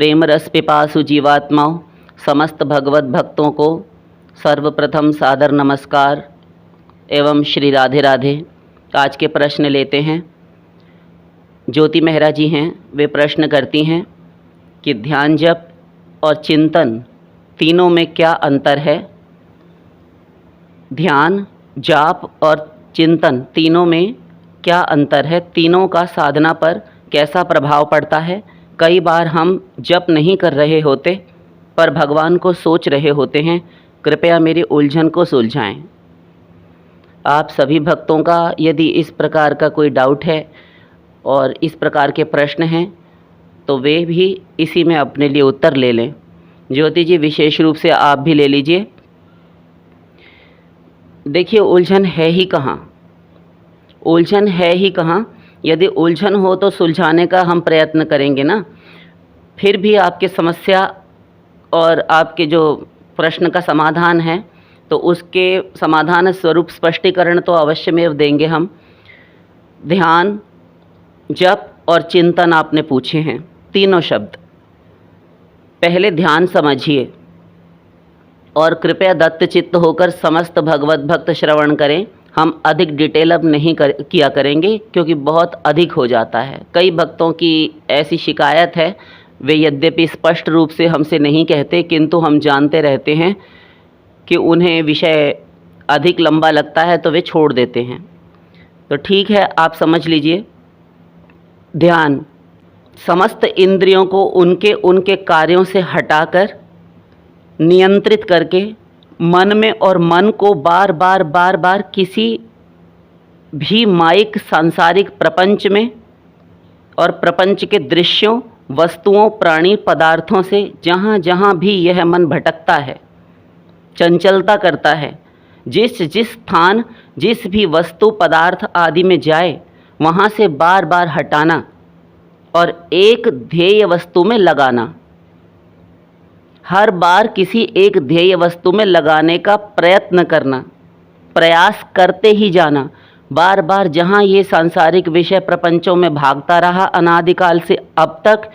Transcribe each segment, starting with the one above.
प्रेम रस पिपासु जीवात्माओं, समस्त भगवत भक्तों को सर्वप्रथम सादर नमस्कार एवं श्री राधे राधे। आज के प्रश्न लेते हैं। ज्योति मेहरा जी हैं, वे प्रश्न करती हैं कि ध्यान जप और चिंतन तीनों में क्या अंतर है। ध्यान, जाप और चिंतन तीनों में क्या अंतर है, तीनों का साधना पर कैसा प्रभाव पड़ता है। कई बार हम जप नहीं कर रहे होते पर भगवान को सोच रहे होते हैं। कृपया मेरी उलझन को सुलझाएं। आप सभी भक्तों का यदि इस प्रकार का कोई डाउट है और इस प्रकार के प्रश्न हैं तो वे भी इसी में अपने लिए उत्तर ले लें। ज्योति जी, विशेष रूप से आप भी ले लीजिए। देखिए, उलझन है ही कहाँ, उलझन है ही कहाँ। यदि उलझन हो तो सुलझाने का हम प्रयत्न करेंगे ना। फिर भी आपके समस्या और आपके जो प्रश्न का समाधान है तो उसके समाधान स्वरूप स्पष्टीकरण तो अवश्य में देंगे हम। ध्यान, जप और चिंतन आपने पूछे हैं, तीनों शब्द। पहले ध्यान समझिए और कृपया दत्तचित्त होकर समस्त भगवत भक्त श्रवण करें। हम अधिक डिटेल अब नहीं किया करेंगे क्योंकि बहुत अधिक हो जाता है। कई भक्तों की ऐसी शिकायत है, वे यद्यपि स्पष्ट रूप से हमसे नहीं कहते किंतु हम जानते रहते हैं कि उन्हें विषय अधिक लंबा लगता है तो वे छोड़ देते हैं। तो ठीक है, आप समझ लीजिए। ध्यान समस्त इंद्रियों को उनके उनके कार्यों से हटाकर नियंत्रित करके मन में और मन को बार बार किसी भी माइक सांसारिक प्रपंच में और प्रपंच के दृश्यों, वस्तुओं, प्राणी, पदार्थों से जहाँ जहाँ भी यह मन भटकता है, चंचलता करता है, जिस जिस स्थान, जिस भी वस्तु, पदार्थ आदि में जाए वहाँ से बार बार हटाना और एक ध्येय वस्तु में लगाना। हर बार किसी एक ध्येय वस्तु में लगाने का प्रयत्न करना, प्रयास करते ही जाना। बार बार जहाँ ये सांसारिक विषय प्रपंचों में भागता रहा अनादिकाल से अब तक,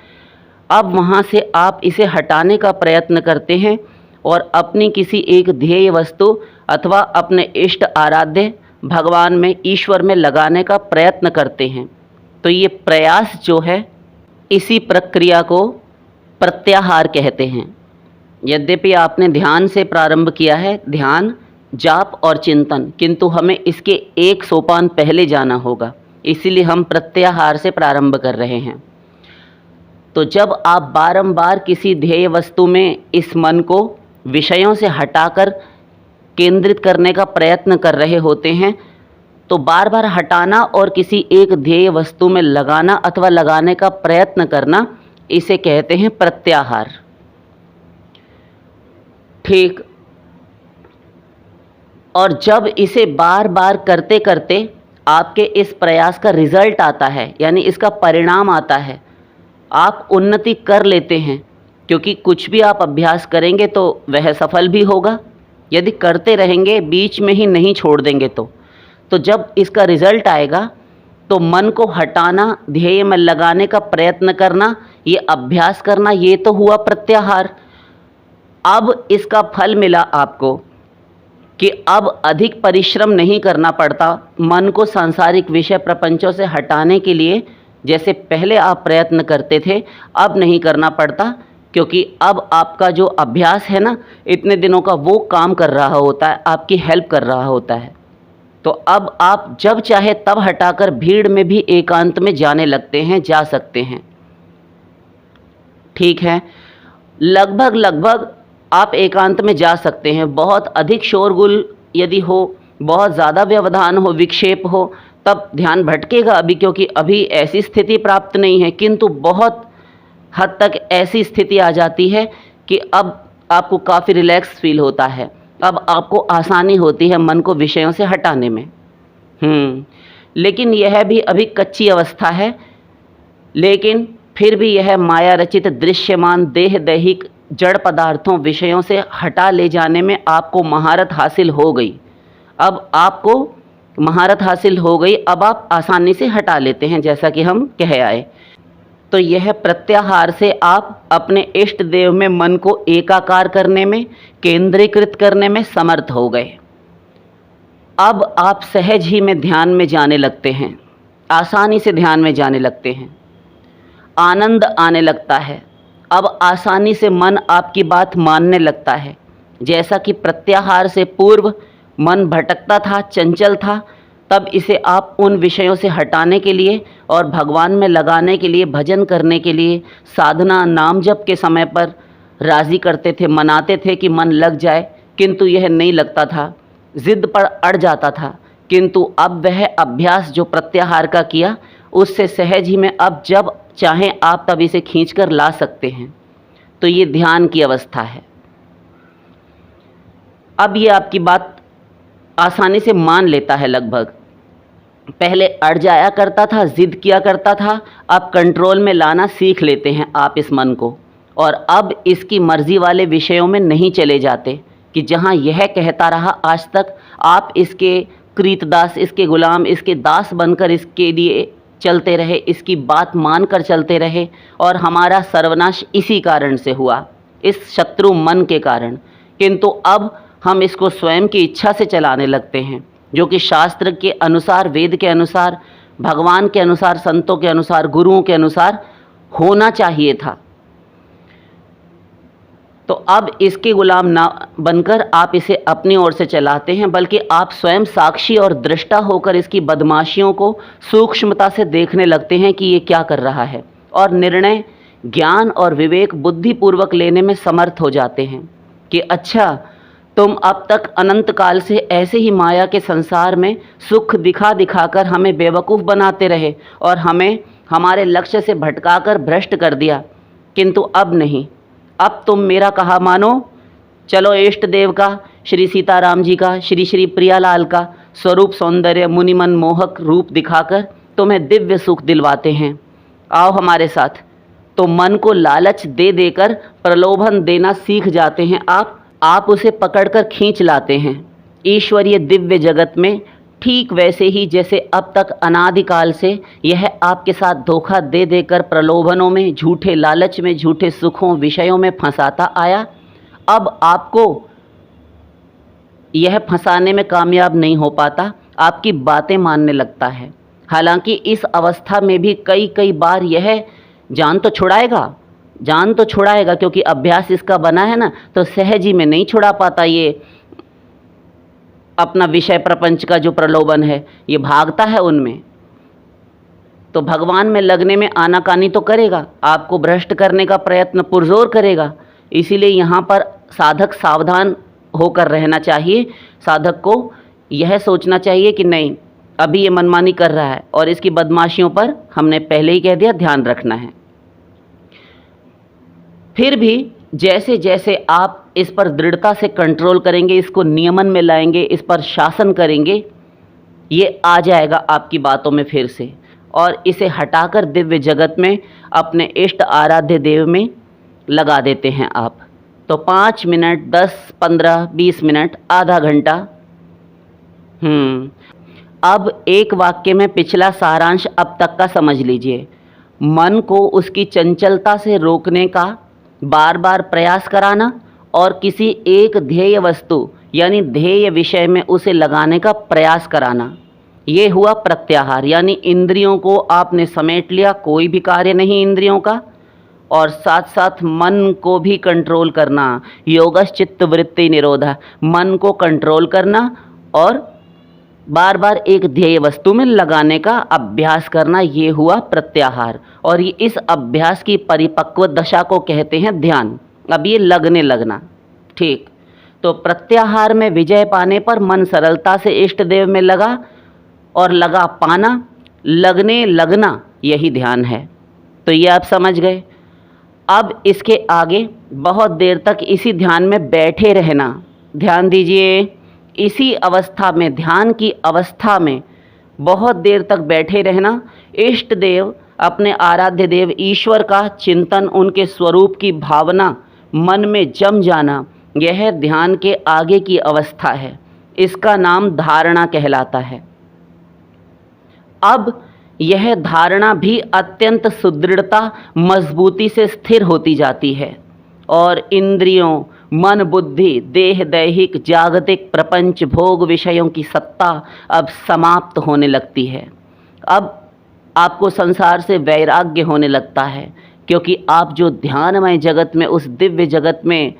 अब वहाँ से आप इसे हटाने का प्रयत्न करते हैं और अपनी किसी एक ध्येय वस्तु अथवा अपने इष्ट आराध्य भगवान में, ईश्वर में लगाने का प्रयत्न करते हैं। तो ये प्रयास जो है, इसी प्रक्रिया को प्रत्याहार कहते हैं। यद्यपि आपने ध्यान से प्रारंभ किया है, ध्यान, जाप और चिंतन, किंतु हमें इसके एक सोपान पहले जाना होगा, इसीलिए हम प्रत्याहार से प्रारंभ कर रहे हैं। तो जब आप बारंबार किसी ध्येय वस्तु में इस मन को विषयों से हटाकर केंद्रित करने का प्रयत्न कर रहे होते हैं तो बार बार हटाना और किसी एक ध्येय वस्तु में लगाना अथवा लगाने का प्रयत्न करना, इसे कहते हैं प्रत्याहार। ठीक। और जब इसे बार बार करते करते आपके इस प्रयास का रिजल्ट आता है, यानी इसका परिणाम आता है, आप उन्नति कर लेते हैं, क्योंकि कुछ भी आप अभ्यास करेंगे तो वह सफल भी होगा। यदि करते रहेंगे, बीच में ही नहीं छोड़ देंगे तो जब इसका रिजल्ट आएगा तो मन को हटाना, ध्येय में लगाने का प्रयत्न करना, ये अभ्यास करना, ये तो हुआ प्रत्याहार। अब इसका फल मिला आपको कि अब अधिक परिश्रम नहीं करना पड़ता मन को सांसारिक विषय प्रपंचों से हटाने के लिए। जैसे पहले आप प्रयत्न करते थे, अब नहीं करना पड़ता, क्योंकि अब आपका जो अभ्यास है ना, इतने दिनों का, वो काम कर रहा होता है, आपकी हेल्प कर रहा होता है। तो अब आप जब चाहे तब हटाकर भीड़ में भी एकांत में जाने लगते हैं, जा सकते हैं। ठीक है, लगभग आप एकांत में जा सकते हैं। बहुत अधिक शोरगुल यदि हो, बहुत ज़्यादा व्यवधान हो, विक्षेप हो, तब ध्यान भटकेगा अभी, क्योंकि अभी ऐसी स्थिति प्राप्त नहीं है। किंतु बहुत हद तक ऐसी स्थिति आ जाती है कि अब आपको काफ़ी रिलैक्स फील होता है, अब आपको आसानी होती है मन को विषयों से हटाने में। लेकिन यह भी अभी कच्ची अवस्था है। लेकिन फिर भी यह माया रचित दृश्यमान देह दैहिक जड़ पदार्थों, विषयों से हटा ले जाने में आपको महारत हासिल हो गई। अब आपको महारत हासिल हो गई, अब आप आसानी से हटा लेते हैं, जैसा कि हम कह आए। तो यह प्रत्याहार से आप अपने इष्ट देव में मन को एकाकार करने में, केंद्रीकृत करने में समर्थ हो गए। अब आप सहज ही में ध्यान में जाने लगते हैं, आसानी से ध्यान में जाने लगते हैं, आनंद आने लगता है। अब आसानी से मन आपकी बात मानने लगता है। जैसा कि प्रत्याहार से पूर्व मन भटकता था, चंचल था, तब इसे आप उन विषयों से हटाने के लिए और भगवान में लगाने के लिए, भजन करने के लिए, साधना नाम जप के समय पर राज़ी करते थे, मनाते थे कि मन लग जाए, किंतु यह नहीं लगता था, ज़िद पर अड़ जाता था। किंतु अब वह अभ्यास जो प्रत्याहार का किया, उससे सहज ही में अब जब चाहें आप तब इसे खींचकर ला सकते हैं। तो ये ध्यान की अवस्था है। अब ये आपकी बात आसानी से मान लेता है लगभग। पहले अड़ जाया करता था, ज़िद किया करता था, अब कंट्रोल में लाना सीख लेते हैं आप इस मन को, और अब इसकी मर्ज़ी वाले विषयों में नहीं चले जाते कि जहाँ यह कहता रहा आज तक, आप इसके कृतदास, इसके गुलाम, इसके दास बनकर इसके लिए चलते रहे, इसकी बात मानकर चलते रहे, और हमारा सर्वनाश इसी कारण से हुआ, इस शत्रु मन के कारण। किंतु अब हम इसको स्वयं की इच्छा से चलाने लगते हैं, जो कि शास्त्र के अनुसार, वेद के अनुसार, भगवान के अनुसार, संतों के अनुसार, गुरुओं के अनुसार होना चाहिए था। तो अब इसके गुलाम ना बनकर आप इसे अपनी ओर से चलाते हैं, बल्कि आप स्वयं साक्षी और दृष्टा होकर इसकी बदमाशियों को सूक्ष्मता से देखने लगते हैं कि ये क्या कर रहा है, और निर्णय ज्ञान और विवेक बुद्धिपूर्वक लेने में समर्थ हो जाते हैं कि अच्छा, तुम अब तक अनंत काल से ऐसे ही माया के संसार में सुख दिखा दिखाकर हमें बेवकूफ़ बनाते रहे और हमें हमारे लक्ष्य से भटकाकर भ्रष्ट कर दिया, किंतु अब नहीं, अब तुम मेरा कहा मानो। चलो इष्ट देव का, श्री सीताराम जी का, श्री श्री प्रियालाल का स्वरूप सौंदर्य मुनिमन मोहक रूप दिखाकर तुम्हें दिव्य सुख दिलवाते हैं, आओ हमारे साथ। तो मन को लालच दे देकर प्रलोभन देना सीख जाते हैं आप उसे पकड़कर खींच लाते हैं ईश्वरीय दिव्य जगत में, ठीक वैसे ही जैसे अब तक अनादिकाल से यह आपके साथ धोखा दे देकर प्रलोभनों में, झूठे लालच में, झूठे सुखों, विषयों में फंसाता आया। अब आपको यह फंसाने में कामयाब नहीं हो पाता, आपकी बातें मानने लगता है। हालांकि इस अवस्था में भी कई बार यह जान तो छुड़ाएगा, क्योंकि अभ्यास इसका बना है ना, तो सहज ही में नहीं छुड़ा पाता ये अपना विषय प्रपंच का जो प्रलोभन है, ये भागता है उनमें। तो भगवान में लगने में आनाकानी तो करेगा, आपको भ्रष्ट करने का प्रयत्न पुरजोर करेगा। इसीलिए यहाँ पर साधक सावधान होकर रहना चाहिए। साधक को यह सोचना चाहिए कि नहीं, अभी ये मनमानी कर रहा है, और इसकी बदमाशियों पर हमने पहले ही कह दिया ध्यान रखना है। फिर भी जैसे जैसे आप इस पर दृढ़ता से कंट्रोल करेंगे, इसको नियमन में लाएंगे, इस पर शासन करेंगे, ये आ जाएगा आपकी बातों में फिर से, और इसे हटाकर दिव्य जगत में अपने इष्ट आराध्य देव में लगा देते हैं आप। तो 5 मिनट, 10, 15, 20 मिनट, आधा घंटा। अब एक वाक्य में पिछला सारांश अब तक का समझ लीजिए। मन को उसकी चंचलता से रोकने का बार बार प्रयास कराना, और किसी एक ध्येय वस्तु यानी ध्येय विषय में उसे लगाने का प्रयास कराना, ये हुआ प्रत्याहार। यानी इंद्रियों को आपने समेट लिया, कोई भी कार्य नहीं इंद्रियों का, और साथ साथ मन को भी कंट्रोल करना। योगश्चित्त वृत्ति निरोधा, मन को कंट्रोल करना और बार बार एक ध्येय वस्तु में लगाने का अभ्यास करना, ये हुआ प्रत्याहार। और ये इस अभ्यास की परिपक्व दशा को कहते हैं ध्यान। अब ये लगने लगना, ठीक। तो प्रत्याहार में विजय पाने पर मन सरलता से इष्ट देव में लगा, और लगा पाना, लगने लगना, यही ध्यान है। तो ये आप समझ गए। अब इसके आगे बहुत देर तक इसी ध्यान में बैठे रहना। ध्यान दीजिए, इसी अवस्था में, ध्यान की अवस्था में बहुत देर तक बैठे रहना। इष्ट देव, अपने आराध्य देव ईश्वर का चिंतन, उनके स्वरूप की भावना मन में जम जाना, यह ध्यान के आगे की अवस्था है। इसका नाम धारणा कहलाता है। अब यह धारणा भी अत्यंत सुदृढ़ता, मजबूती से स्थिर होती जाती है और इंद्रियों, मन, बुद्धि, देह, दैहिक, जागतिक प्रपंच, भोग विषयों की सत्ता अब समाप्त होने लगती है। अब आपको संसार से वैराग्य होने लगता है, क्योंकि आप जो ध्यानमय जगत में, उस दिव्य जगत में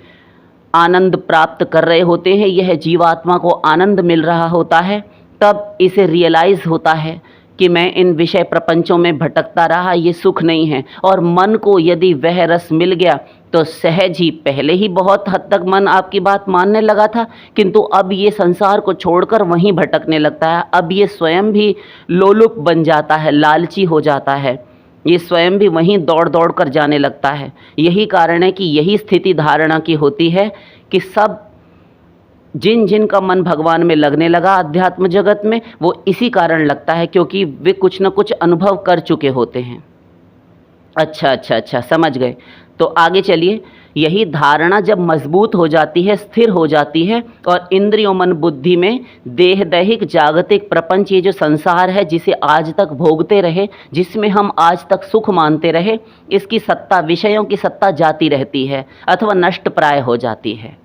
आनंद प्राप्त कर रहे होते हैं, यह जीवात्मा को आनंद मिल रहा होता है। तब इसे रियलाइज़ होता है कि मैं इन विषय प्रपंचों में भटकता रहा, ये सुख नहीं है। और मन को यदि वह रस मिल गया तो सहज ही, पहले ही बहुत हद तक मन आपकी बात मानने लगा था, किंतु अब ये संसार को छोड़कर वहीं भटकने लगता है। अब ये स्वयं भी लोलुप बन जाता है, लालची हो जाता है, ये स्वयं भी वहीं दौड़ दौड़ कर जाने लगता है। यही कारण है कि यही स्थिति धारणा की होती है कि सब जिन जिन का मन भगवान में लगने लगा अध्यात्म जगत में, वो इसी कारण लगता है क्योंकि वे कुछ न कुछ अनुभव कर चुके होते हैं। अच्छा, समझ गए। तो आगे चलिए। यही धारणा जब मजबूत हो जाती है, स्थिर हो जाती है और इंद्रियों, मन, बुद्धि में देह, दैहिक, जागतिक प्रपंच, ये जो संसार है जिसे आज तक भोगते रहे, जिसमें हम आज तक सुख मानते रहे, इसकी सत्ता, विषयों की सत्ता जाती रहती है अथवा नष्ट प्राय हो जाती है।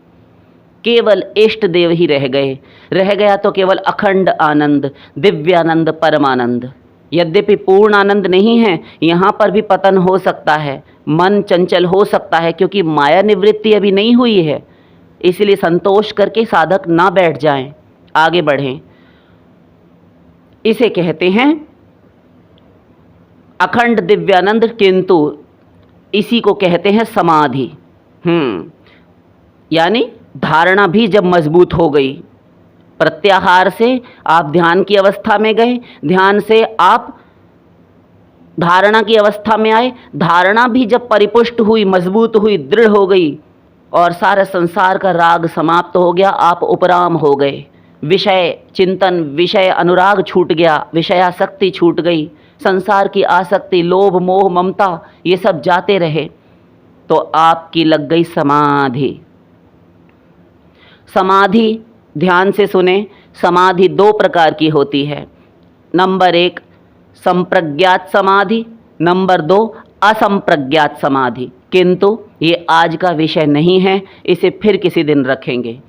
केवल इष्ट देव ही रह गया तो केवल अखंड आनंद, दिव्यानंद, परमानंद। यद्यपि पूर्ण आनंद नहीं है, यहाँ पर भी पतन हो सकता है, मन चंचल हो सकता है, क्योंकि माया निवृत्ति अभी नहीं हुई है। इसलिए संतोष करके साधक ना बैठ जाएं, आगे बढ़ें। इसे कहते हैं अखंड दिव्यानंद, किंतु इसी को कहते हैं समाधि। यानी धारणा भी जब मजबूत हो गई, प्रत्याहार से आप ध्यान की अवस्था में गए, ध्यान से आप धारणा की अवस्था में आए, धारणा भी जब परिपुष्ट हुई, मजबूत हुई, दृढ़ हो गई और सारा संसार का राग समाप्त हो गया, आप उपराम हो गए। विषय चिंतन, विषय अनुराग छूट गया, विषयासक्ति छूट गई, संसार की आसक्ति, लोभ, मोह, ममता, ये सब जाते रहे, तो आपकी लग गई समाधि। समाधि, ध्यान से सुने, समाधि दो प्रकार की होती है। नंबर 1 संप्रज्ञात समाधि, नंबर 2 असंप्रज्ञात समाधि। किंतु ये आज का विषय नहीं है, इसे फिर किसी दिन रखेंगे।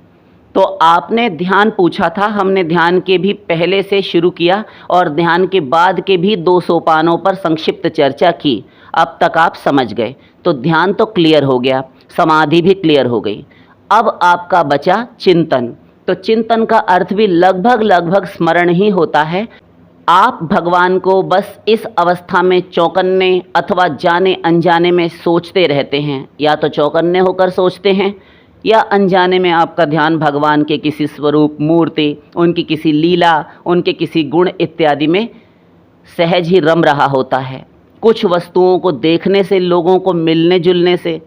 तो आपने ध्यान पूछा था, हमने ध्यान के भी पहले से शुरू किया और ध्यान के बाद के भी 2 सोपानों पर संक्षिप्त चर्चा की। अब तक आप समझ गए, तो ध्यान तो क्लियर हो गया, समाधि भी क्लियर हो गई। अब आपका बचा चिंतन। तो चिंतन का अर्थ भी लगभग स्मरण ही होता है। आप भगवान को बस इस अवस्था में चौकन्ने अथवा जाने अनजाने में सोचते रहते हैं, या तो चौकन्ने होकर सोचते हैं या अनजाने में आपका ध्यान भगवान के किसी स्वरूप, मूर्ति, उनकी किसी लीला, उनके किसी गुण इत्यादि में सहज ही रम रहा होता है। कुछ वस्तुओं को देखने से, लोगों को मिलने जुलने से,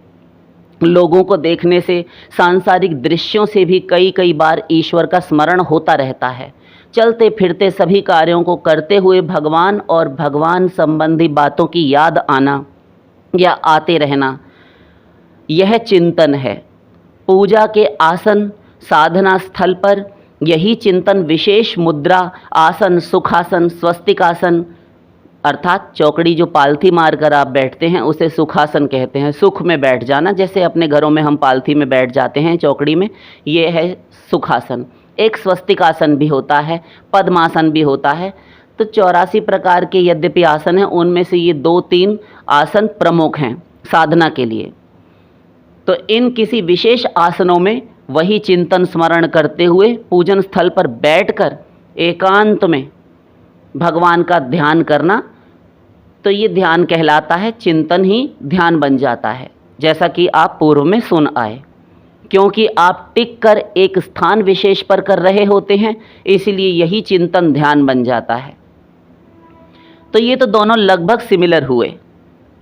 लोगों को देखने से, सांसारिक दृश्यों से भी कई बार ईश्वर का स्मरण होता रहता है। चलते फिरते सभी कार्यों को करते हुए भगवान और भगवान संबंधी बातों की याद आना या आते रहना, यह चिंतन है। पूजा के आसन, साधना स्थल पर यही चिंतन विशेष मुद्रा, आसन, सुखासन, स्वस्तिकासन, अर्थात चौकड़ी जो पालथी मारकर आप बैठते हैं उसे सुखासन कहते हैं। सुख में बैठ जाना, जैसे अपने घरों में हम पालथी में बैठ जाते हैं चौकड़ी में, ये है सुखासन। एक स्वस्तिकासन भी होता है, पद्मासन भी होता है। तो 84 प्रकार के यद्यपि आसन हैं, उनमें से ये 2-3 आसन प्रमुख हैं साधना के लिए। तो इन किसी विशेष आसनों में वही चिंतन स्मरण करते हुए पूजन स्थल पर बैठकर एकांत में भगवान का ध्यान करना, तो ये ध्यान कहलाता है। चिंतन ही ध्यान बन जाता है, जैसा कि आप पूर्व में सुन आए। क्योंकि आप टिक कर एक स्थान विशेष पर कर रहे होते हैं, इसलिए यही चिंतन ध्यान बन जाता है। तो ये तो दोनों लगभग सिमिलर हुए।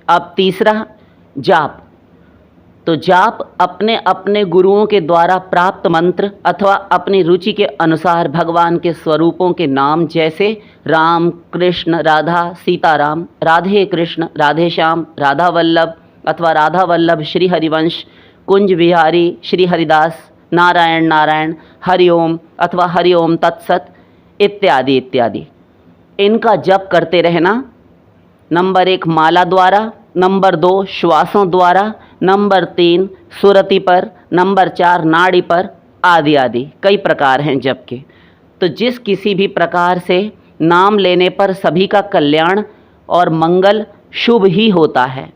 अब तीसरा जाप। तो जाप अपने अपने गुरुओं के द्वारा प्राप्त मंत्र अथवा अपनी रुचि के अनुसार भगवान के स्वरूपों के नाम, जैसे राम, कृष्ण, राधा, सीताराम, राधे कृष्ण, राधे श्याम, राधा वल्लभ अथवा राधा वल्लभ, श्री हरिवंश, कुंज विहारी, श्री हरिदास, नारायण नारायण, हरिओम अथवा हरिओम तत्सत इत्यादि इत्यादि। इनका जप करते रहना। नंबर 1 माला द्वारा, नंबर 2 श्वासों द्वारा, नंबर 3 सुरति पर, नंबर 4 नाड़ी पर, आदि आदि कई प्रकार हैं जप के। तो जिस किसी भी प्रकार से नाम लेने पर सभी का कल्याण और मंगल शुभ ही होता है।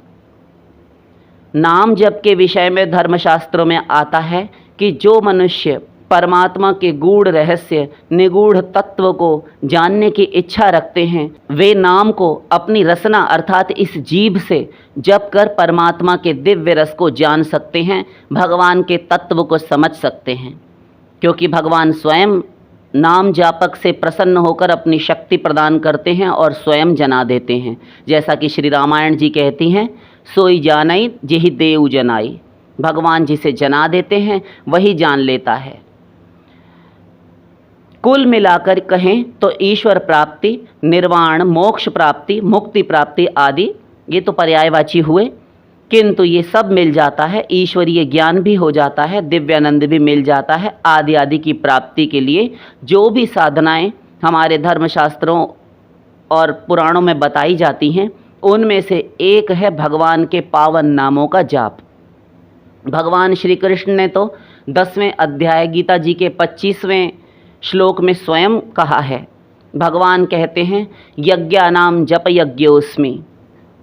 नाम जप के विषय में धर्मशास्त्रों में आता है कि जो मनुष्य परमात्मा के गूढ़ रहस्य निगूढ़ तत्व को जानने की इच्छा रखते हैं, वे नाम को अपनी रसना अर्थात इस जीभ से जप कर परमात्मा के दिव्य रस को जान सकते हैं, भगवान के तत्व को समझ सकते हैं। क्योंकि भगवान स्वयं नाम जापक से प्रसन्न होकर अपनी शक्ति प्रदान करते हैं और स्वयं जना देते हैं। जैसा कि श्री रामायण जी कहती हैं, सोई जानई जेहि देव जनाई। भगवान जिसे जना देते हैं वही जान लेता है। कुल मिलाकर कहें तो ईश्वर प्राप्ति, निर्वाण, मोक्ष प्राप्ति, मुक्ति प्राप्ति आदि ये तो पर्यायवाची हुए, किंतु ये सब मिल जाता है, ईश्वरीय ज्ञान भी हो जाता है, दिव्यानंद भी मिल जाता है। आदि आदि की प्राप्ति के लिए जो भी साधनाएं हमारे धर्मशास्त्रों और पुराणों में बताई जाती हैं, उनमें से एक है भगवान के पावन नामों का जाप। भगवान श्री कृष्ण ने तो 10वें अध्याय गीता जी के 25वें श्लोक में स्वयं कहा है। भगवान कहते हैं, यज्ञानाम जप यज्ञोस्मि।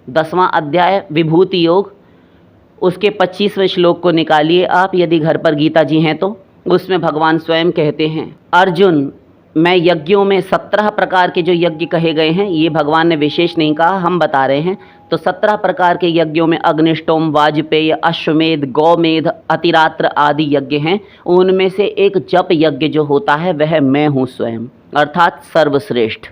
10वां अध्याय विभूति योग, उसके 25वें श्लोक को निकालिए आप यदि घर पर गीता जी हैं तो। उसमें भगवान स्वयं कहते हैं, अर्जुन मैं यज्ञों में 17 प्रकार के जो यज्ञ कहे गए हैं, ये भगवान ने विशेष नहीं कहा, हम बता रहे हैं। तो 17 प्रकार के यज्ञों में अग्निष्टोम, वाजपेय, अश्वमेध, गौमेध, अतिरात्र आदि यज्ञ हैं। उनमें से एक जप यज्ञ जो होता है वह मैं हूँ स्वयं, अर्थात सर्वश्रेष्ठ।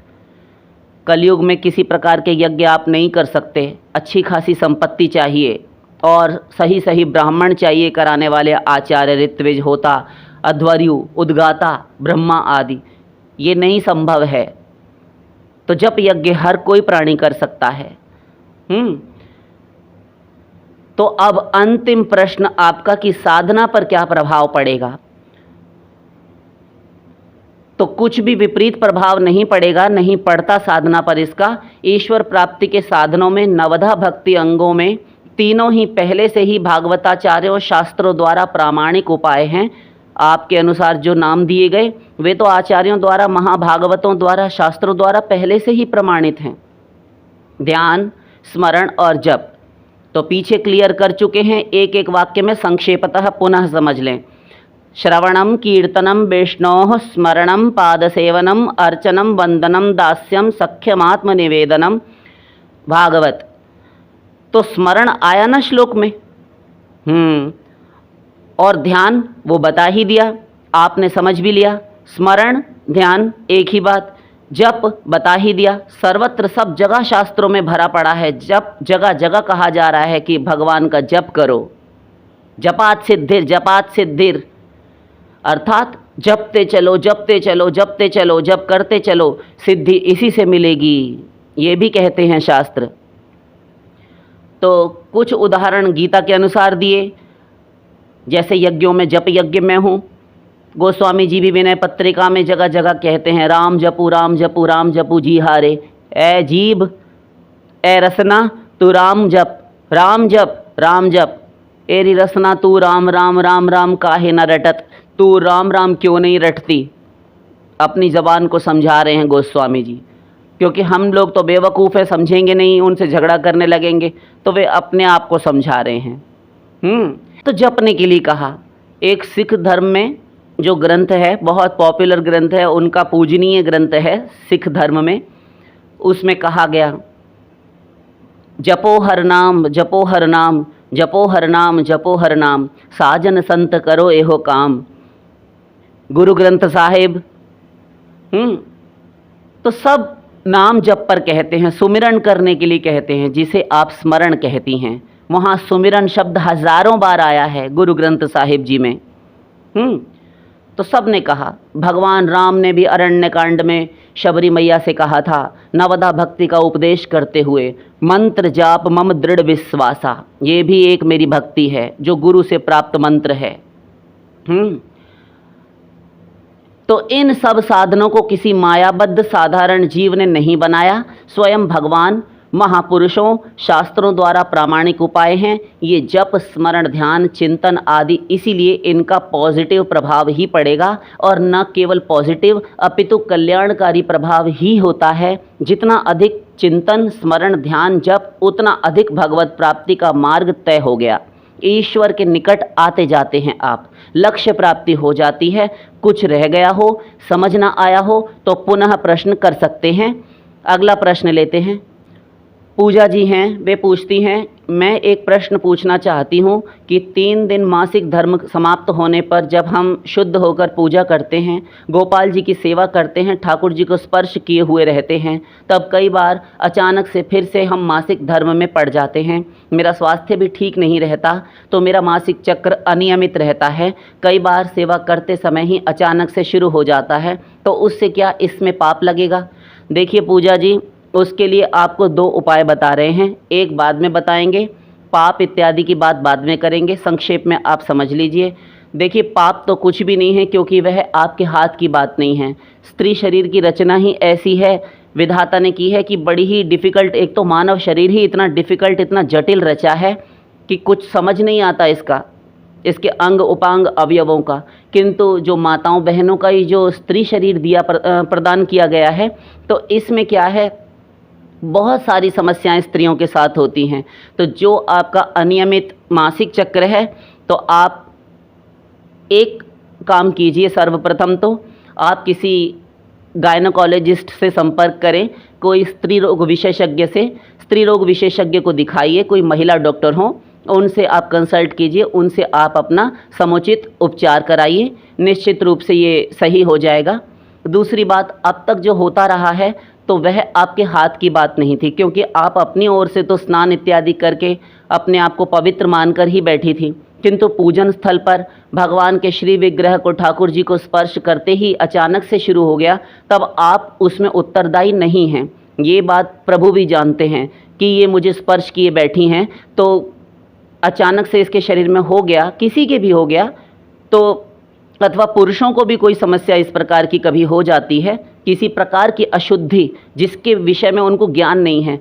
कलयुग में किसी प्रकार के यज्ञ आप नहीं कर सकते। अच्छी खासी संपत्ति चाहिए और सही सही ब्राह्मण चाहिए कराने वाले, आचार्य, ऋत्विज, होता, अध्वर्यु, उद्गाता, ब्रह्मा आदि। ये नहीं संभव है। तो जप यज्ञ हर कोई प्राणी कर सकता है। तो अब अंतिम प्रश्न आपका कि साधना पर क्या प्रभाव पड़ेगा। तो कुछ भी विपरीत प्रभाव नहीं पड़ेगा, नहीं पड़ता साधना पर इसका। ईश्वर प्राप्ति के साधनों में नवधा भक्ति अंगों में तीनों ही पहले से ही भागवताचार्यों शास्त्रों द्वारा प्रामाणिक उपाय हैं। आपके अनुसार जो नाम दिए गए वे तो आचार्यों द्वारा, महाभागवतों द्वारा, शास्त्रों द्वारा पहले से ही प्रमाणित हैं। ध्यान, स्मरण और जप तो पीछे क्लियर कर चुके हैं। एक एक वाक्य में संक्षेपतः पुनः समझ लें। श्रवणम कीर्तनम वैष्णोः स्मरणम पादसेवनम अर्चनम वंदनम दास्यम सख्यमात्म निवेदनम। भागवत तो स्मरण आया ना श्लोक में। और ध्यान वो बता ही दिया, आपने समझ भी लिया। स्मरण ध्यान एक ही बात। जप बता ही दिया, सर्वत्र सब जगह शास्त्रों में भरा पड़ा है। जप जगह जगह कहा जा रहा है कि भगवान का जप करो। जपात सिद्धिर, जपात सिद्धिर, अर्थात जपते चलो, जपते चलो, जपते चलो, जप करते चलो, सिद्धि इसी से मिलेगी, ये भी कहते हैं शास्त्र। तो कुछ उदाहरण गीता के अनुसार दिए, जैसे यज्ञों में जप यज्ञ में हूँ। गोस्वामी जी भी विनय पत्रिका में जगह जगह कहते हैं, राम जपू राम जपू राम जपू जी हारे। ए जीभ, ए रसना तू राम जप, राम जप, राम जप। एरी रसना तू राम राम राम राम काहे न रटत, तू राम राम क्यों नहीं रटती। अपनी ज़बान को समझा रहे हैं गोस्वामी जी, क्योंकि हम लोग तो बेवकूफ़ है, समझेंगे नहीं, उनसे झगड़ा करने लगेंगे, तो वे अपने आप को समझा रहे हैं। तो जपने के लिए कहा। एक सिख धर्म में जो ग्रंथ है, बहुत पॉपुलर ग्रंथ है, उनका पूजनीय ग्रंथ है सिख धर्म में, उसमें कहा गया, जपो हर नाम, जपो हर नाम, जपो हर नाम, जपो हर नाम, साजन संत करो एहो काम। गुरु ग्रंथ साहिब। तो सब नाम जप पर कहते हैं, सुमिरन करने के लिए कहते हैं, जिसे आप स्मरण कहती हैं। वहाँ सुमिरन शब्द हजारों बार आया है गुरु ग्रंथ साहिब जी में। तो सब ने कहा। भगवान राम ने भी अरण्यकांड में शबरी मैया से कहा था, नवदा भक्ति का उपदेश करते हुए, मंत्र जाप मम दृढ़ विश्वासा। ये भी एक मेरी भक्ति है जो गुरु से प्राप्त मंत्र है। तो इन सब साधनों को किसी मायाबद्ध साधारण जीव ने नहीं बनाया, स्वयं भगवान, महापुरुषों, शास्त्रों द्वारा प्रामाणिक उपाय हैं ये जप, स्मरण, ध्यान, चिंतन आदि। इसीलिए इनका पॉजिटिव प्रभाव ही पड़ेगा, और न केवल पॉजिटिव अपितु कल्याणकारी प्रभाव ही होता है। जितना अधिक चिंतन, स्मरण, ध्यान, जप, उतना अधिक भगवत प्राप्ति का मार्ग तय हो गया। ईश्वर के निकट आते जाते हैं आप, लक्ष्य प्राप्ति हो जाती है। कुछ रह गया हो, समझ ना आया हो तो पुनः प्रश्न कर सकते हैं। अगला प्रश्न लेते हैं। पूजा जी हैं, वे पूछती हैं, मैं एक प्रश्न पूछना चाहती हूँ कि 3 दिन मासिक धर्म समाप्त होने पर जब हम शुद्ध होकर पूजा करते हैं, गोपाल जी की सेवा करते हैं, ठाकुर जी को स्पर्श किए हुए रहते हैं, तब कई बार अचानक से फिर से हम मासिक धर्म में पड़ जाते हैं। मेरा स्वास्थ्य भी ठीक नहीं रहता, तो मेरा मासिक चक्र अनियमित रहता है। कई बार सेवा करते समय ही अचानक से शुरू हो जाता है, तो उससे क्या इसमें पाप लगेगा? देखिए पूजा जी, उसके लिए आपको 2 उपाय बता रहे हैं। एक बाद में बताएंगे, पाप इत्यादि की बात बाद में करेंगे। संक्षेप में आप समझ लीजिए। देखिए, पाप तो कुछ भी नहीं है, क्योंकि वह आपके हाथ की बात नहीं है। स्त्री शरीर की रचना ही ऐसी है, विधाता ने की है कि बड़ी ही डिफ़िकल्ट, एक तो मानव शरीर ही इतना डिफ़िकल्ट, इतना जटिल रचा है कि कुछ समझ नहीं आता इसके अंग उपांग अवयवों का। किंतु जो माताओं बहनों का ये जो स्त्री शरीर प्रदान किया गया है, तो इसमें क्या है, बहुत सारी समस्याएं स्त्रियों के साथ होती हैं। तो जो आपका अनियमित मासिक चक्र है, तो आप एक काम कीजिए। सर्वप्रथम तो आप किसी गायनोकोलॉजिस्ट से संपर्क करें, कोई स्त्री रोग विशेषज्ञ को दिखाइए, कोई महिला डॉक्टर हो, उनसे आप कंसल्ट कीजिए, उनसे आप अपना समुचित उपचार कराइए। निश्चित रूप से ये सही हो जाएगा। दूसरी बात, अब तक जो होता रहा है तो वह आपके हाथ की बात नहीं थी, क्योंकि आप अपनी ओर से तो स्नान इत्यादि करके अपने आप को पवित्र मानकर ही बैठी थी, किंतु पूजन स्थल पर भगवान के श्री विग्रह को, ठाकुर जी को स्पर्श करते ही अचानक से शुरू हो गया, तब आप उसमें उत्तरदायी नहीं हैं। ये बात प्रभु भी जानते हैं कि ये मुझे स्पर्श किए बैठी हैं, तो अचानक से इसके शरीर में हो गया, किसी के भी हो गया, तो अथवा पुरुषों को भी कोई समस्या इस प्रकार की कभी हो जाती है, किसी प्रकार की अशुद्धि जिसके विषय में उनको ज्ञान नहीं है,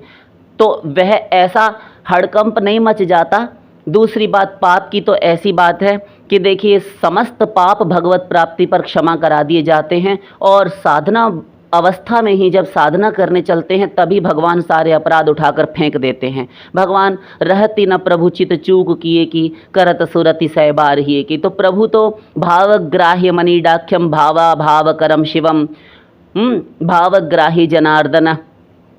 तो वह ऐसा हड़कंप नहीं मच जाता। दूसरी बात, पाप की तो ऐसी बात है कि देखिए, समस्त पाप भगवत प्राप्ति पर क्षमा करा दिए जाते हैं, और साधना अवस्था में ही जब साधना करने चलते हैं तभी भगवान सारे अपराध उठाकर फेंक देते हैं। भगवान रहती न प्रभु चित चूक किए की, करत सुरति सै बार ही की। तो प्रभु तो भावग्राह्य मणिडाख्यम भावा भाव करम शिवम, भावग्राही जनार्दन।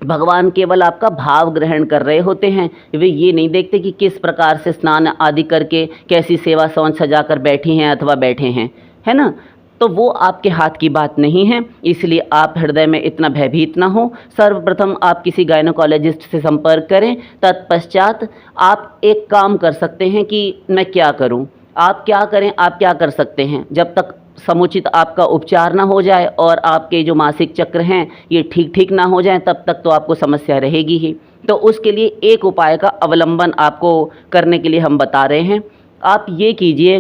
भगवान केवल आपका भाव ग्रहण कर रहे होते हैं, वे ये नहीं देखते कि किस प्रकार से स्नान आदि करके कैसी सेवा सजा कर बैठी हैं अथवा बैठे हैं, है ना। तो वो आपके हाथ की बात नहीं है, इसलिए आप हृदय में इतना भयभीत ना हो। सर्वप्रथम आप किसी गायनोकोलॉजिस्ट से संपर्क करें। तत्पश्चात आप एक काम कर सकते हैं कि मैं क्या करूं, आप क्या करें, आप क्या कर सकते हैं, जब तक समुचित आपका उपचार ना हो जाए और आपके जो मासिक चक्र हैं ये ठीक ना हो जाएं, तब तक तो आपको समस्या रहेगी ही। तो उसके लिए एक उपाय का अवलंबन आपको करने के लिए हम बता रहे हैं। आप ये कीजिए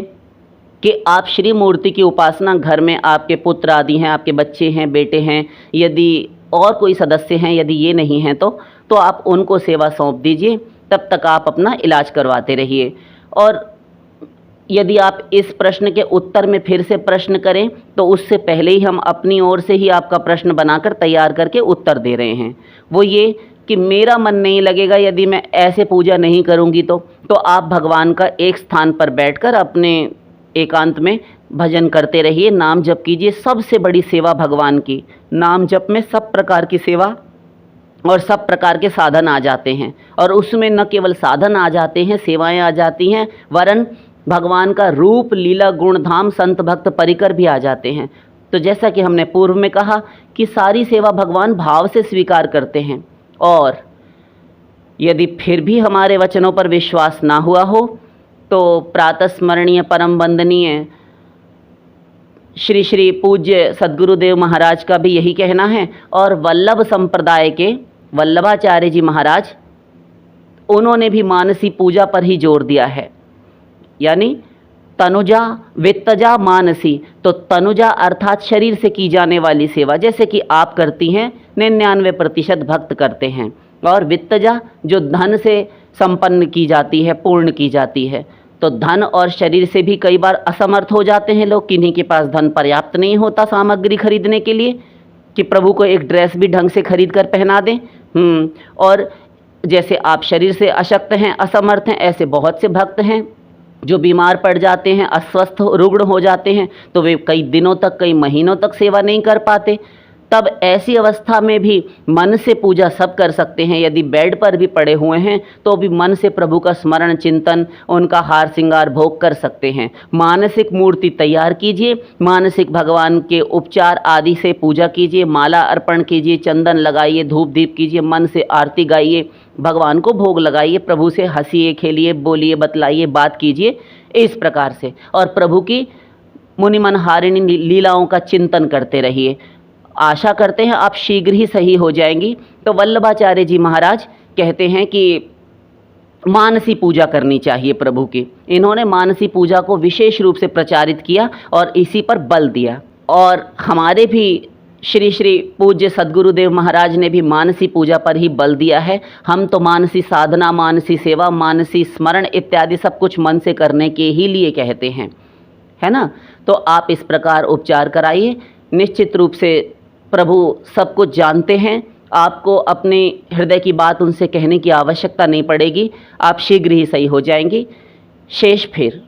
कि आप श्री मूर्ति की उपासना घर में, आपके पुत्र आदि हैं, आपके बच्चे हैं, बेटे हैं, यदि और कोई सदस्य हैं, यदि ये नहीं हैं तो आप उनको सेवा सौंप दीजिए। तब तक आप अपना इलाज करवाते रहिए। और यदि आप इस प्रश्न के उत्तर में फिर से प्रश्न करें तो उससे पहले ही हम अपनी ओर से ही आपका प्रश्न बनाकर तैयार करके उत्तर दे रहे हैं। वो ये कि मेरा मन नहीं लगेगा यदि मैं ऐसे पूजा नहीं करूँगी तो आप भगवान का एक स्थान पर बैठकर अपने एकांत में भजन करते रहिए, नाम जप कीजिए। सबसे बड़ी सेवा भगवान की, नाम जप में सब प्रकार की सेवा और सब प्रकार के साधन आ जाते हैं, और उसमें न केवल साधन आ जाते हैं, सेवाएं आ जाती हैं, वरन भगवान का रूप, लीला, गुण, धाम, संत भक्त परिकर भी आ जाते हैं। तो जैसा कि हमने पूर्व में कहा कि सारी सेवा भगवान भाव से स्वीकार करते हैं। और यदि फिर भी हमारे वचनों पर विश्वास ना हुआ हो तो प्रातः स्मरणीय परम वंदनीय श्री श्री पूज्य सद्गुरुदेव महाराज का भी यही कहना है, और वल्लभ संप्रदाय के वल्लभाचार्य जी महाराज, उन्होंने भी मानसी पूजा पर ही जोर दिया है। यानी तनुजा वित्तजा मानसी, तो तनुजा अर्थात शरीर से की जाने वाली सेवा, जैसे कि आप करती हैं, 99% भक्त करते हैं। और वित्तजा जो धन से संपन्न की जाती है, पूर्ण की जाती है। तो धन और शरीर से भी कई बार असमर्थ हो जाते हैं लोग, किन्हीं के पास धन पर्याप्त नहीं होता सामग्री खरीदने के लिए कि प्रभु को एक ड्रेस भी ढंग से खरीद कर पहना दें। और जैसे आप शरीर से अशक्त हैं, असमर्थ हैं, ऐसे बहुत से भक्त हैं जो बीमार पड़ जाते हैं, अस्वस्थ रुग्ण हो जाते हैं, तो वे कई दिनों तक, कई महीनों तक सेवा नहीं कर पाते। तब ऐसी अवस्था में भी मन से पूजा सब कर सकते हैं। यदि बेड पर भी पड़े हुए हैं तो भी मन से प्रभु का स्मरण, चिंतन, उनका हार श्रृंगार भोग कर सकते हैं। मानसिक मूर्ति तैयार कीजिए, मानसिक भगवान के उपचार आदि से पूजा कीजिए, माला अर्पण कीजिए, चंदन लगाइए, धूप दीप कीजिए, मन से आरती गाइए, भगवान को भोग लगाइए, प्रभु से हंसिए, खेलिए, बोलिए, बतलाइए, बात कीजिए इस प्रकार से। और प्रभु की मुनिमनहारिणी लीलाओं का चिंतन करते रहिए। आशा करते हैं आप शीघ्र ही सही हो जाएंगी। तो वल्लभाचार्य जी महाराज कहते हैं कि मानसी पूजा करनी चाहिए प्रभु की। इन्होंने मानसी पूजा को विशेष रूप से प्रचारित किया और इसी पर बल दिया। और हमारे भी श्री श्री पूज्य सद्गुरुदेव महाराज ने भी मानसी पूजा पर ही बल दिया है। हम तो मानसी साधना, मानसी सेवा, मानसी स्मरण इत्यादि सब कुछ मन से करने के ही लिए कहते हैं, है ना। तो आप इस प्रकार उपचार कराइए। निश्चित रूप से प्रभु सब कुछ जानते हैं, आपको अपने हृदय की बात उनसे कहने की आवश्यकता नहीं पड़ेगी, आप शीघ्र ही सही हो जाएंगी। शेष फिर